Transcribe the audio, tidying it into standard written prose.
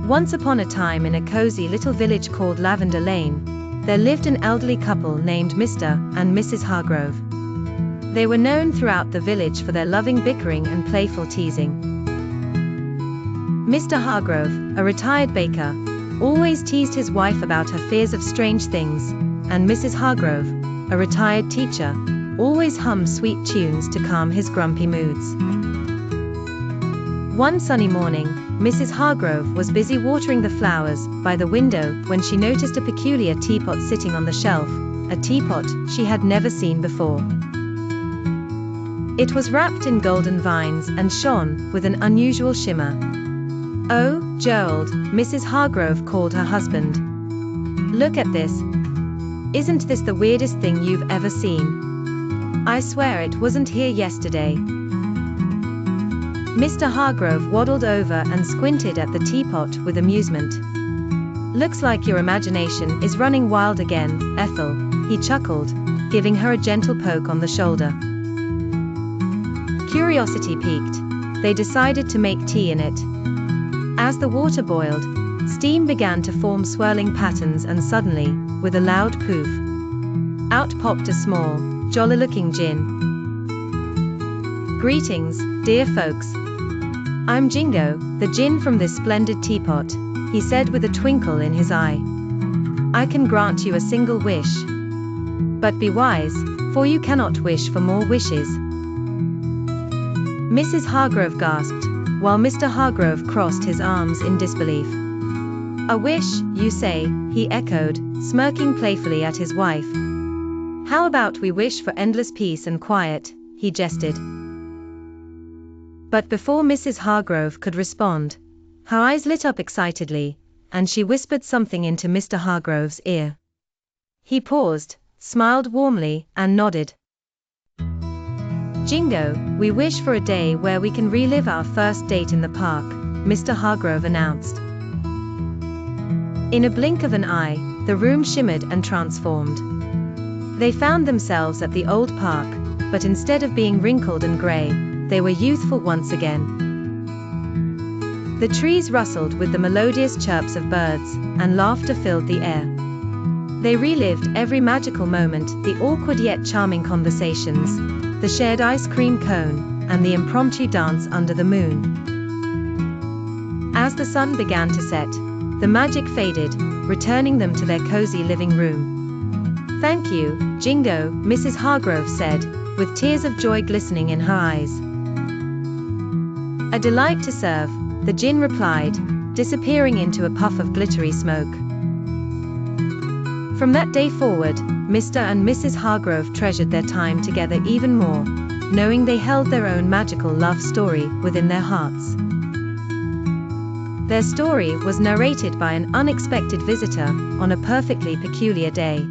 Once upon a time, in a cozy little village called Lavender Lane, there lived an elderly couple named Mr. and Mrs. Hargrove. They were known throughout the village for their loving bickering and playful teasing. Mr. Hargrove, a retired baker, always teased his wife about her fears of strange things, and Mrs. Hargrove, a retired teacher, always hummed sweet tunes to calm his grumpy moods. One sunny morning, Mrs. Hargrove was busy watering the flowers by the window when she noticed a peculiar teapot sitting on the shelf, a teapot she had never seen before. It was wrapped in golden vines and shone with an unusual shimmer. "Oh, Gerald," Mrs. Hargrove called her husband. "Look at this. Isn't this the weirdest thing you've ever seen? I swear it wasn't here yesterday." Mr. Hargrove waddled over and squinted at the teapot with amusement. "Looks like your imagination is running wild again, Ethel," he chuckled, giving her a gentle poke on the shoulder. Curiosity piqued, they decided to make tea in it. As the water boiled, steam began to form swirling patterns, and suddenly, with a loud poof, out popped a small, jolly-looking gin. "Greetings, dear folks. I'm Jingo, the gin from this splendid teapot," he said with a twinkle in his eye. "I can grant you a single wish. But be wise, for you cannot wish for more wishes." Mrs. Hargrove gasped, while Mr. Hargrove crossed his arms in disbelief. "A wish, you say?" he echoed, smirking playfully at his wife. "How about we wish for endless peace and quiet?" he jested. But before Mrs. Hargrove could respond, her eyes lit up excitedly, and she whispered something into Mr. Hargrove's ear. He paused, smiled warmly, and nodded. "Jingo, we wish for a day where we can relive our first date in the park," Mr. Hargrove announced. In a blink of an eye, the room shimmered and transformed. They found themselves at the old park, but instead of being wrinkled and grey, they were youthful once again. The trees rustled with the melodious chirps of birds, and laughter filled the air. They relived every magical moment, the awkward yet charming conversations, the shared ice cream cone, and the impromptu dance under the moon. As the sun began to set, the magic faded, returning them to their cozy living room. "Thank you, Jingo," Mrs. Hargrove said, with tears of joy glistening in her eyes. "A delight to serve," the gin replied, disappearing into a puff of glittery smoke. From that day forward, Mr. and Mrs. Hargrove treasured their time together even more, knowing they held their own magical love story within their hearts. Their story was narrated by an unexpected visitor on a perfectly peculiar day.